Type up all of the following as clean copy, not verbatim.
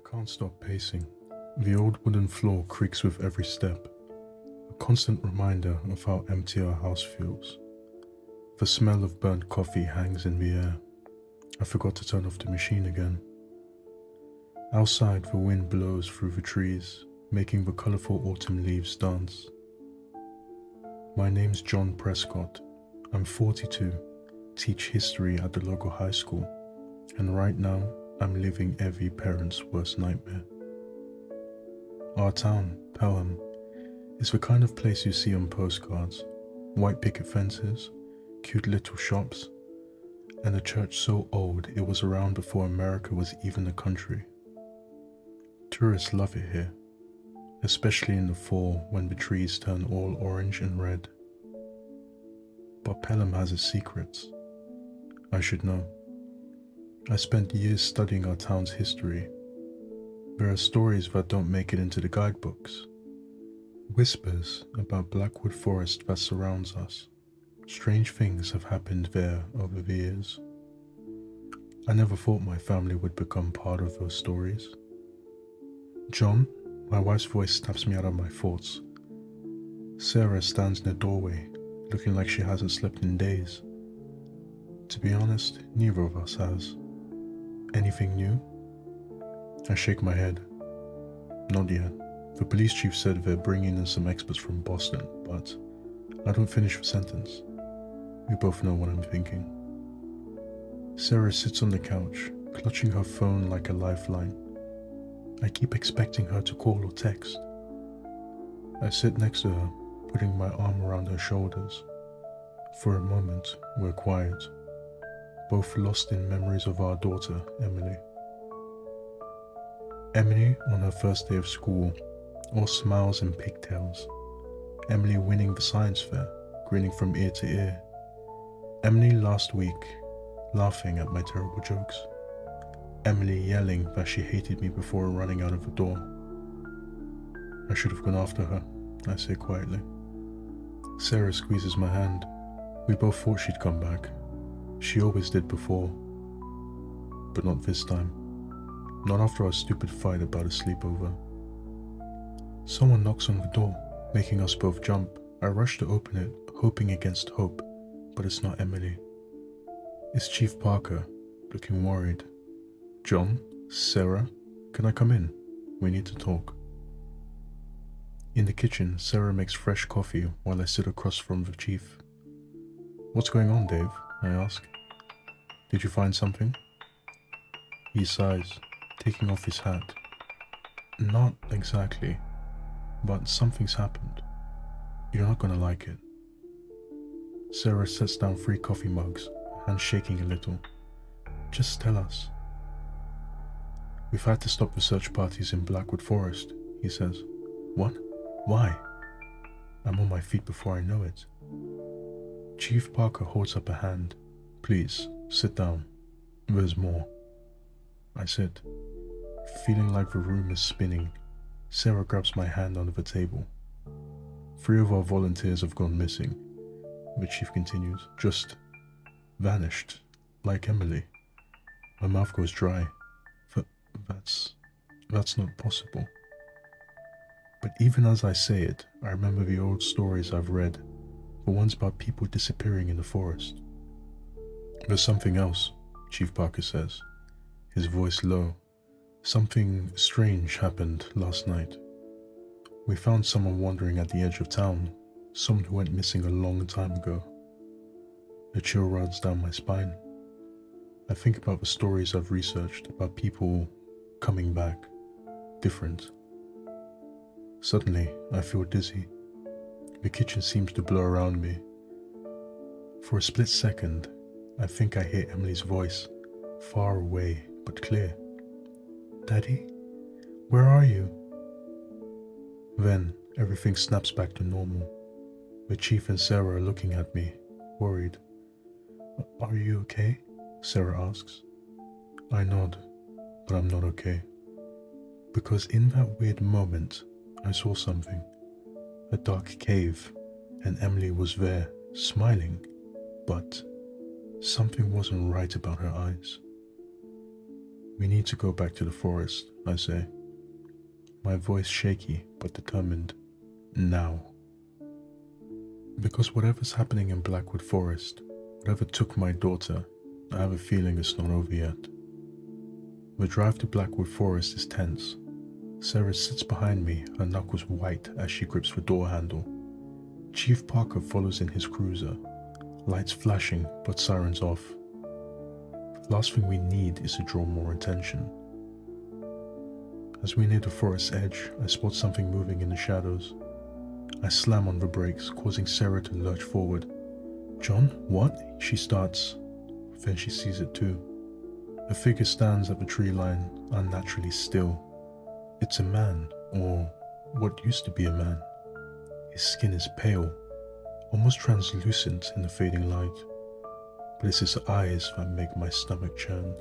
Can't stop pacing. The old wooden floor creaks with every step, a constant reminder of how empty our house feels. The smell of burnt coffee hangs in the air. I forgot to turn off the machine again. Outside, the wind blows through the trees, making the colourful autumn leaves dance. My name's John Prescott. I'm 42, teach history at the local high school, and right now I'm living every parent's worst nightmare. Our town, Pelham, is the kind of place you see on postcards. White picket fences, cute little shops, and a church so old it was around before America was even a country. Tourists love it here, especially in the fall when the trees turn all orange and red. But Pelham has its secrets. I should know. I spent years studying our town's history. There are stories that don't make it into the guidebooks. Whispers about Blackwood Forest that surrounds us. Strange things have happened there over the years. I never thought my family would become part of those stories. John, my wife's voice snaps me out of my thoughts. Sarah stands in the doorway, looking like she hasn't slept in days. To be honest, neither of us has. Anything new? I shake my head. Not yet. The police chief said they're bringing in some experts from Boston, but I don't finish the sentence. We both know what I'm thinking. Sarah sits on the couch, clutching her phone like a lifeline. I keep expecting her to call or text. I sit next to her, putting my arm around her shoulders. For a moment, we're quiet, both lost in memories of our daughter, Emily. Emily on her first day of school, all smiles and pigtails. Emily winning the science fair, grinning from ear to ear. Emily last week, laughing at my terrible jokes. Emily yelling that she hated me before running out of the door. I should have gone after her, I say quietly. Sarah squeezes my hand. We both thought she'd come back. She always did before. But not this time. Not after our stupid fight about a sleepover. Someone knocks on the door, making us both jump. I rush to open it, hoping against hope, but it's not Emily. It's Chief Parker, looking worried. John, Sarah, can I come in? We need to talk. In the kitchen, Sarah makes fresh coffee while I sit across from the chief. What's going on, Dave? I ask. Did you find something? He sighs, taking off his hat. Not exactly, but something's happened. You're not gonna like it. Sarah sets down 3 coffee mugs, hands shaking a little. Just tell us. We've had to stop the search parties in Blackwood Forest, he says. What? Why? I'm on my feet before I know it. Chief Parker holds up a hand. Please, sit down. There's more. I sit, feeling like the room is spinning. Sarah grabs my hand under the table. 3 of our volunteers have gone missing. The chief continues. Just vanished, like Emily. My mouth goes dry. That's not possible. But even as I say it, I remember the old stories I've read, the ones about people disappearing in the forest. There's something else, Chief Parker says, his voice low. Something strange happened last night. We found someone wandering at the edge of town, someone who went missing a long time ago. A chill runs down my spine. I think about the stories I've researched about people coming back, different. Suddenly, I feel dizzy. The kitchen seems to blur around me. For a split second, I think I hear Emily's voice, far away but clear. Daddy? Where are you? Then, everything snaps back to normal. The chief and Sarah are looking at me, worried. Are you okay? Sarah asks. I nod, but I'm not okay. Because in that weird moment, I saw something. A dark cave, and Emily was there, smiling, but something wasn't right about her eyes. We need to go back to the forest, I say, my voice shaky but determined. Now. Because whatever's happening in Blackwood Forest, whatever took my daughter, I have a feeling it's not over yet. The drive to Blackwood Forest is tense. Sarah sits behind me, her knuckles white as she grips the door handle. Chief Parker follows in his cruiser, lights flashing but sirens off. The last thing we need is to draw more attention. As we near the forest's edge, I spot something moving in the shadows. I slam on the brakes, causing Sarah to lurch forward. "John, what?" she starts. Then she sees it too. A figure stands at the tree line, unnaturally still. It's a man, or what used to be a man. His skin is pale, almost translucent in the fading light. But it's his eyes that make my stomach churn.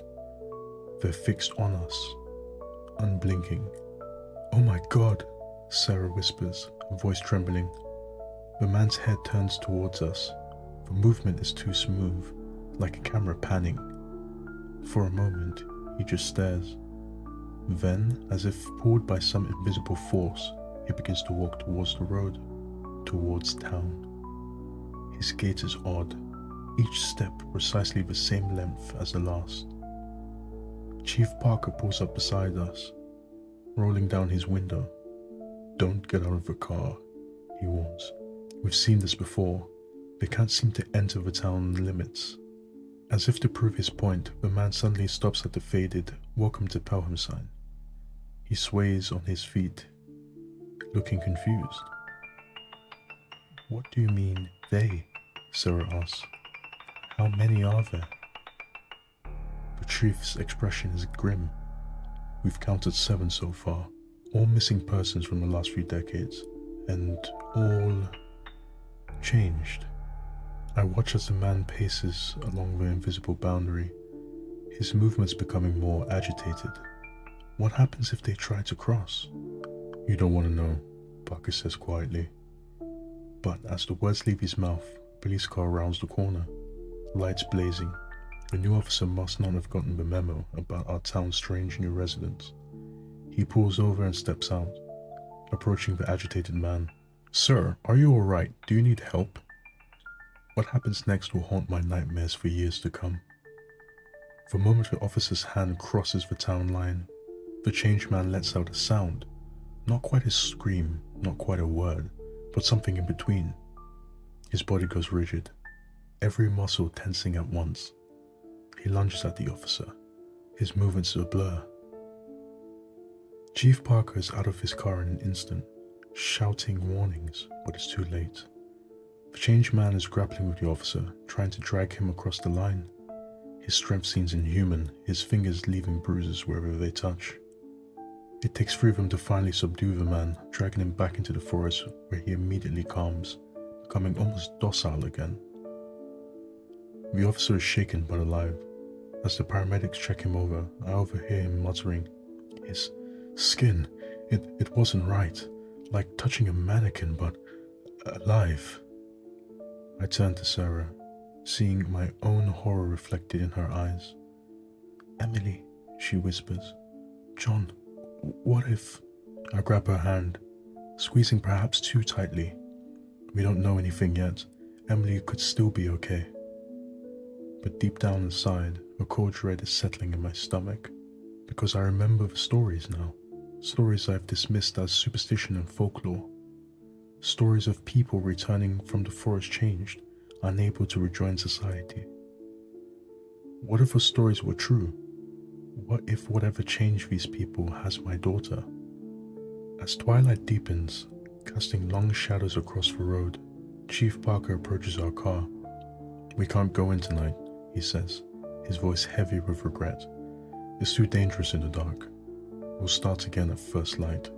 They're fixed on us, unblinking. "Oh my God," Sarah whispers, her voice trembling. The man's head turns towards us. The movement is too smooth, like a camera panning. For a moment, he just stares. Then, as if pulled by some invisible force, he begins to walk towards the road, towards town. His gait is odd, each step precisely the same length as the last. Chief Parker pulls up beside us, rolling down his window. "Don't get out of the car," he warns. "We've seen this before. They can't seem to enter the town limits." As if to prove his point, the man suddenly stops at the faded "Welcome to Pelham" sign. He sways on his feet, looking confused. "What do you mean, they?" Sarah asks. "How many are there?" The chief's expression is grim. We've counted 7 so far, all missing persons from the last few decades, and all changed. I watch as the man paces along the invisible boundary, his movements becoming more agitated. What happens if they try to cross? "You don't want to know," Parker says quietly. But as the words leave his mouth, a police car rounds the corner, lights blazing. The new officer must not have gotten the memo about our town's strange new residents. He pulls over and steps out, approaching the agitated man. "Sir, are you alright? Do you need help?" What happens next will haunt my nightmares for years to come. The moment the officer's hand crosses the town line, the changed man lets out a sound. Not quite a scream, not quite a word, but something in between. His body goes rigid, every muscle tensing at once. He lunges at the officer, his movements a blur. Chief Parker is out of his car in an instant, shouting warnings, but it's too late. The changed man is grappling with the officer, trying to drag him across the line. His strength seems inhuman, his fingers leaving bruises wherever they touch. It takes 3 of them to finally subdue the man, dragging him back into the forest where he immediately calms, becoming almost docile again. The officer is shaken but alive. As the paramedics check him over, I overhear him muttering, "His skin, it wasn't right, like touching a mannequin, but alive." I turn to Sarah, seeing my own horror reflected in her eyes. "Emily," she whispers. "John, what if..." I grab her hand, squeezing perhaps too tightly. We don't know anything yet. Emily could still be okay. But deep down inside, a cold dread is settling in my stomach, because I remember the stories now. Stories I've dismissed as superstition and folklore. Stories of people returning from the forest changed, unable to rejoin society. What if the stories were true? What if whatever changed these people has my daughter? As twilight deepens, casting long shadows across the road, Chief Parker approaches our car. "We can't go in tonight," he says, his voice heavy with regret. "It's too dangerous in the dark. We'll start again at first light."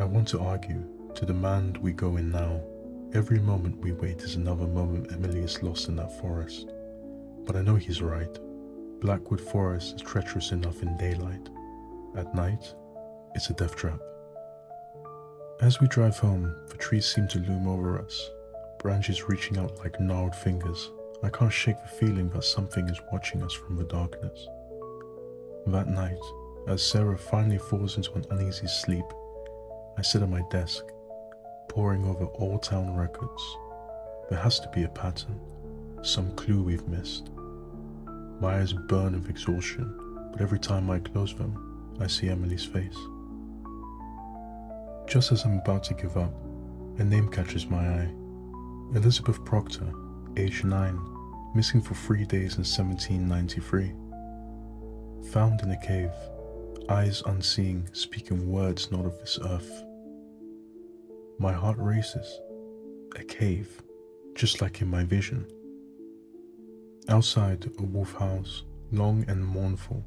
I want to argue, to demand we go in now. Every moment we wait is another moment Emily is lost in that forest. But I know he's right. Blackwood Forest is treacherous enough in daylight. At night, it's a death trap. As we drive home, the trees seem to loom over us, branches reaching out like gnarled fingers. I can't shake the feeling that something is watching us from the darkness. That night, as Sarah finally falls into an uneasy sleep, I sit at my desk, poring over old town records. There has to be a pattern, some clue we've missed. My eyes burn with exhaustion, but every time I close them, I see Emily's face. Just as I'm about to give up, a name catches my eye. Elizabeth Proctor, age 9, missing for 3 days in 1793. Found in a cave, eyes unseeing, speaking words not of this earth. My heart races. A cave, just like in my vision. Outside, a wolf howls, long and mournful,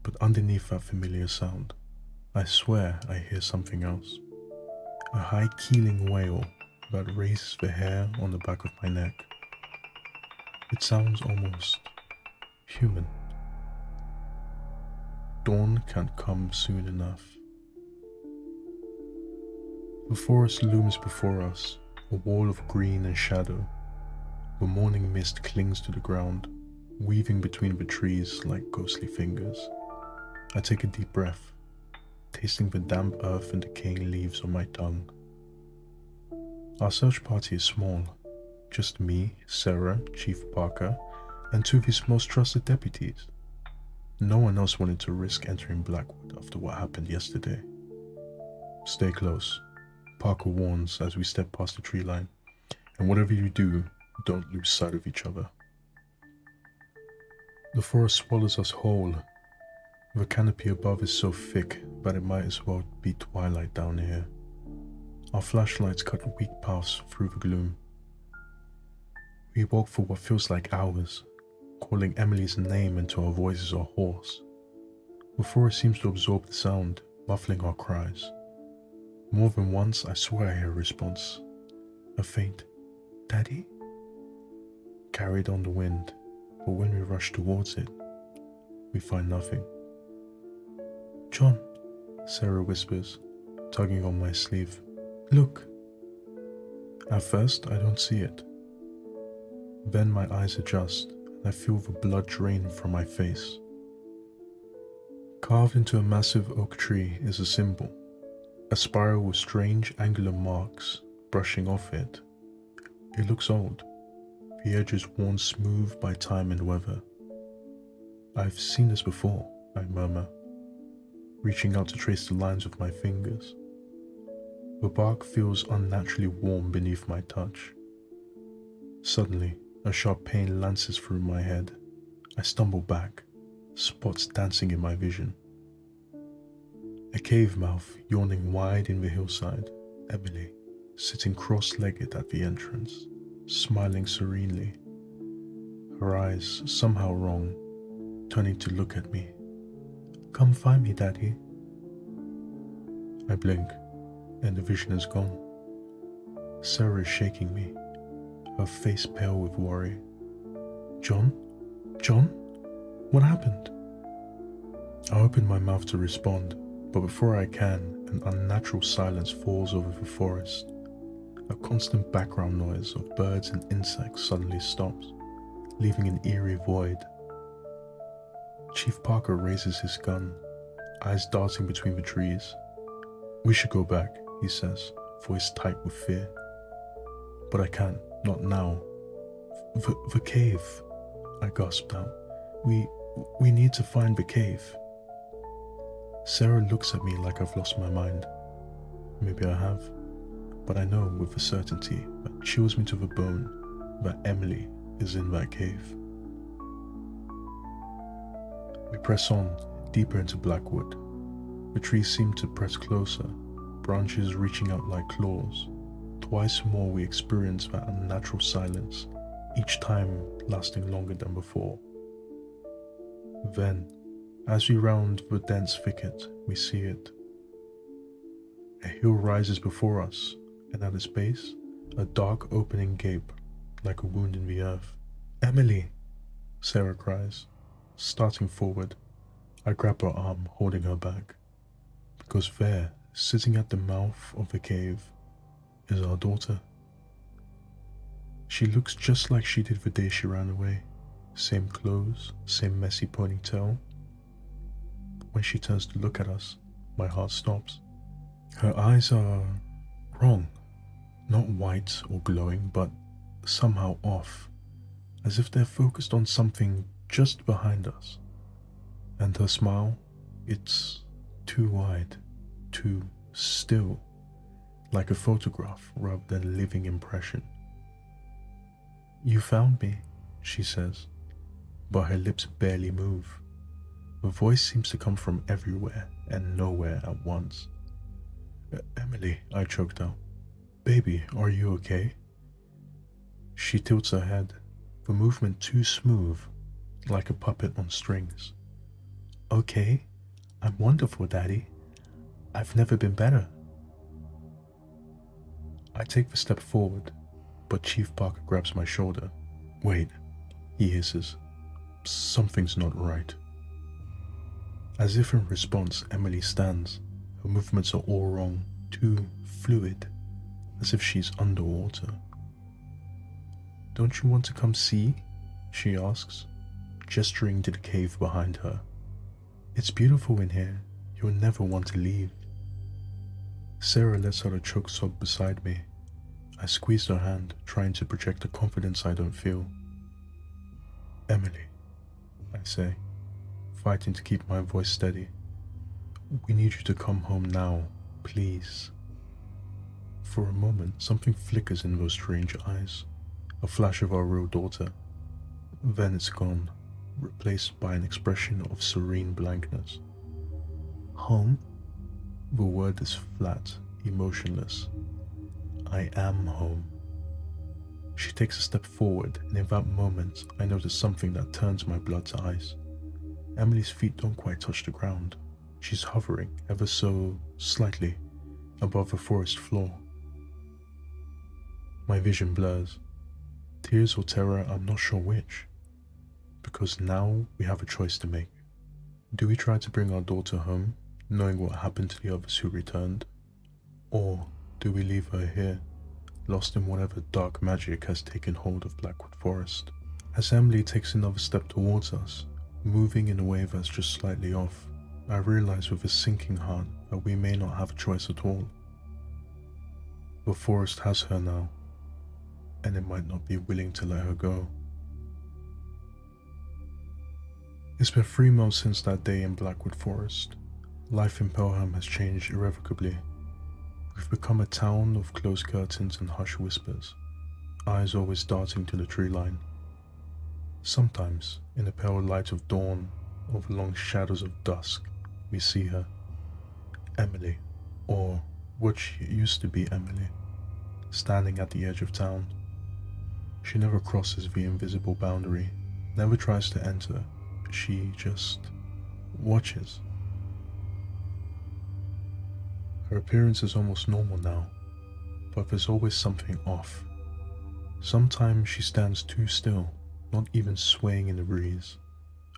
but underneath that familiar sound, I swear I hear something else. A high keeling wail that raises the hair on the back of my neck. It sounds almost human. Dawn can't come soon enough. The forest looms before us, a wall of green and shadow. The morning mist clings to the ground, weaving between the trees like ghostly fingers. I take a deep breath, tasting the damp earth and decaying leaves on my tongue. Our search party is small, just me, Sarah, Chief Parker, and 2 of his most trusted deputies. No one else wanted to risk entering Blackwood after what happened yesterday. Stay close, Parker warns as we step past the tree line, and whatever you do, don't lose sight of each other. The forest swallows us whole. The canopy above is so thick that it might as well be twilight down here. Our flashlights cut weak paths through the gloom. We walk for what feels like hours, calling Emily's name until our voices are hoarse. The forest seems to absorb the sound, muffling our cries. More than once, I swear I hear a response. A faint, "Daddy?" carried on the wind, but when we rush towards it, we find nothing. "John," Sarah whispers, tugging on my sleeve. "Look." At first, I don't see it. Then my eyes adjust, and I feel the blood drain from my face. Carved into a massive oak tree is a symbol, a spiral with strange angular marks brushing off it. It looks old, the edges worn smooth by time and weather. "I've seen this before," I murmur, reaching out to trace the lines with my fingers. The bark feels unnaturally warm beneath my touch. Suddenly, a sharp pain lances through my head. I stumble back, spots dancing in my vision. A cave mouth yawning wide in the hillside. Emily, sitting cross-legged at the entrance, smiling serenely. Her eyes, somehow wrong, turning to look at me. "Come find me, Daddy." I blink, and the vision is gone. Sarah is shaking me, her face pale with worry. "John? John? What happened?" I open my mouth to respond, but before I can, an unnatural silence falls over the forest. A constant background noise of birds and insects suddenly stops, leaving an eerie void. Chief Parker raises his gun, eyes darting between the trees. "We should go back," he says, voice tight with fear. "But I can't, not now." The cave," I gasped out. We need to find the cave." Sarah looks at me like I've lost my mind. Maybe I have, but I know with a certainty that chills me to the bone that Emily is in that cave. We press on, deeper into Blackwood. The trees seem to press closer, branches reaching out like claws. Twice more we experience that unnatural silence, each time lasting longer than before. Then, as we round the dense thicket, we see it. A hill rises before us, and at its base, a dark opening gape, like a wound in the earth. "Emily!" Sarah cries, starting forward. I grab her arm, holding her back, because there, sitting at the mouth of the cave, is our daughter. She looks just like she did the day she ran away. Same clothes, same messy ponytail. When she turns to look at us, my heart stops. Her eyes are wrong. Not white or glowing, but somehow off, as if they're focused on something just behind us. And her smile, it's too wide, too still, like a photograph rather than a living impression. "You found me," she says, but her lips barely move. Her voice seems to come from everywhere and nowhere at once. "Emily," I choked out. "Baby, are you okay?" She tilts her head, the movement too smooth, like a puppet on strings. "Okay, I'm wonderful, Daddy. I've never been better." I take the step forward, but Chief Parker grabs my shoulder. "Wait," he hisses. "Something's not right." As if in response, Emily stands. Her movements are all wrong, too fluid, as if she's underwater. "Don't you want to come see?" she asks, gesturing to the cave behind her. "It's beautiful in here. You'll never want to leave." Sarah lets out a choked sob beside me. I squeeze her hand, trying to project a confidence I don't feel. "Emily," I say, fighting to keep my voice steady. "We need you to come home now, please." For a moment, something flickers in those strange eyes, a flash of our real daughter. Then it's gone, replaced by an expression of serene blankness. "Home?" The word is flat, emotionless. I am home. She takes a step forward, and in that moment, I notice something that turns my blood to ice. Emily's feet don't quite touch the ground. She's hovering, ever so slightly, above the forest floor. My vision blurs. Tears or terror, I'm not sure which. Because now we have a choice to make. Do we try to bring our daughter home, knowing what happened to the others who returned? Or do we leave her here, lost in whatever dark magic has taken hold of Blackwood Forest? As Emily takes another step towards us, moving in a way that's just slightly off, I realize with a sinking heart that we may not have a choice at all. The forest has her now, and it might not be willing to let her go. It's been 3 months since that day in Blackwood Forest. Life in Pelham has changed irrevocably. We've become a town of closed curtains and hushed whispers, eyes always darting to the tree line. Sometimes, in the pale light of dawn or the long shadows of dusk, we see her. Emily, or what she used to be Emily, standing at the edge of town. She never crosses the invisible boundary, never tries to enter. She just watches. Her appearance is almost normal now, but there's always something off. Sometimes she stands too still, not even swaying in the breeze.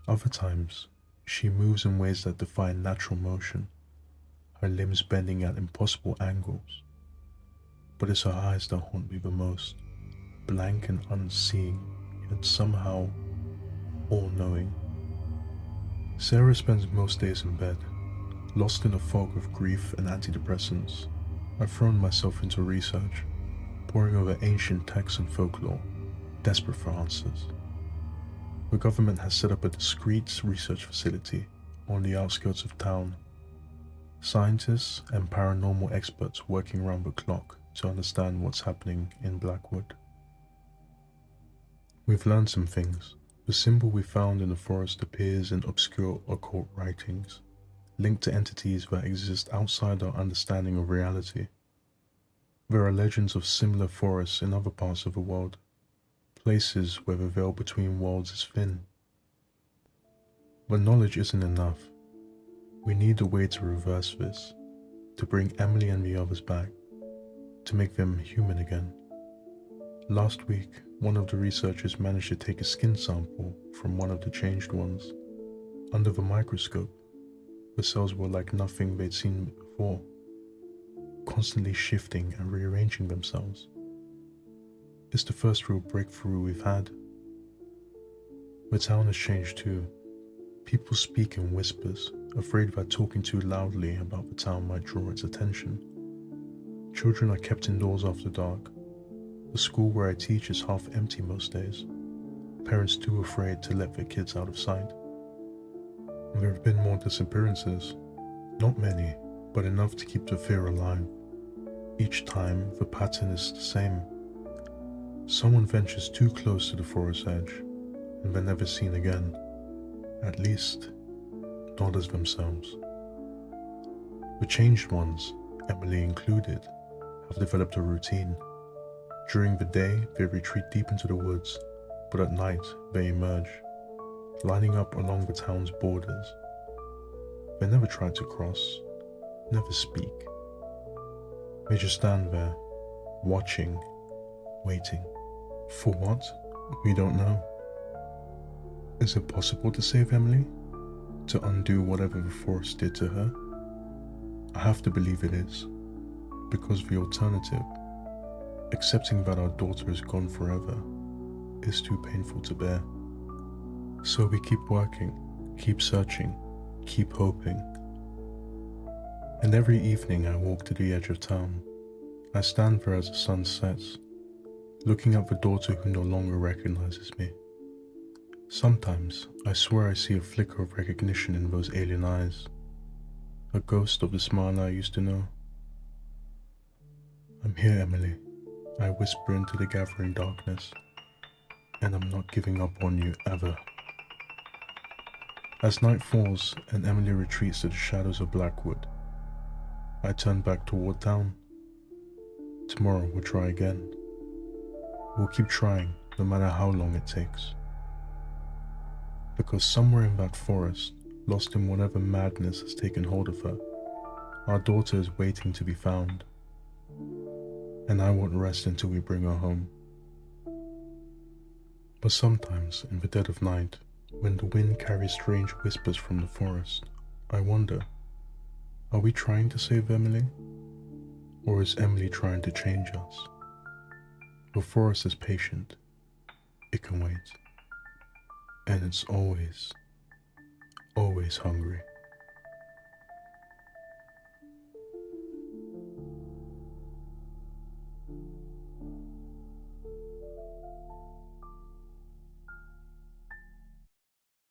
Other times, she moves in ways that defy natural motion, her limbs bending at impossible angles. But it's her eyes that haunt me the most, blank and unseeing, yet somehow all-knowing. Sarah spends most days in bed, lost in a fog of grief and antidepressants. I've thrown myself into research, poring over ancient texts and folklore, desperate for answers. The government has set up a discreet research facility on the outskirts of town. Scientists and paranormal experts working around the clock to understand what's happening in Blackwood. We've learned some things. The symbol we found in the forest appears in obscure occult writings, linked to entities that exist outside our understanding of reality. There are legends of similar forests in other parts of the world, places where the veil between worlds is thin. But knowledge isn't enough. We need a way to reverse this, to bring Emily and the others back, to make them human again. Last week, one of the researchers managed to take a skin sample from one of the changed ones. Under the microscope, the cells were like nothing they'd seen before, constantly shifting and rearranging themselves. It's the first real breakthrough we've had. The town has changed too. People speak in whispers, afraid that talking too loudly about the town might draw its attention. Children are kept indoors after dark. The school where I teach is half empty most days. Parents too afraid to let their kids out of sight. There have been more disappearances. Not many, but enough to keep the fear alive. Each time, the pattern is the same. Someone ventures too close to the forest edge, and they're never seen again. At least, not as themselves. The changed ones, Emily included, have developed a routine. During the day, they retreat deep into the woods, but at night, they emerge, lining up along the town's borders. They never try to cross, never speak. They just stand there, watching, waiting. For what? We don't know. Is it possible to save Emily? To undo whatever the forest did to her? I have to believe it is, because the alternative, accepting that our daughter is gone forever, is too painful to bear. So we keep working, keep searching, keep hoping. And every evening I walk to the edge of town. I stand there as the sun sets, looking at the daughter who no longer recognizes me. Sometimes I swear I see a flicker of recognition in those alien eyes, a ghost of the smile I used to know. I'm here, Emily, I whisper into the gathering darkness, and I'm not giving up on you ever. As night falls and Emily retreats to the shadows of Blackwood, I turn back toward town. Tomorrow we'll try again. We'll keep trying, no matter how long it takes. Because somewhere in that forest, lost in whatever madness has taken hold of her, our daughter is waiting to be found. And I won't rest until we bring her home. But sometimes, in the dead of night, when the wind carries strange whispers from the forest, I wonder, are we trying to save Emily? Or is Emily trying to change us? The forest is patient. It can wait. And it's always, always hungry.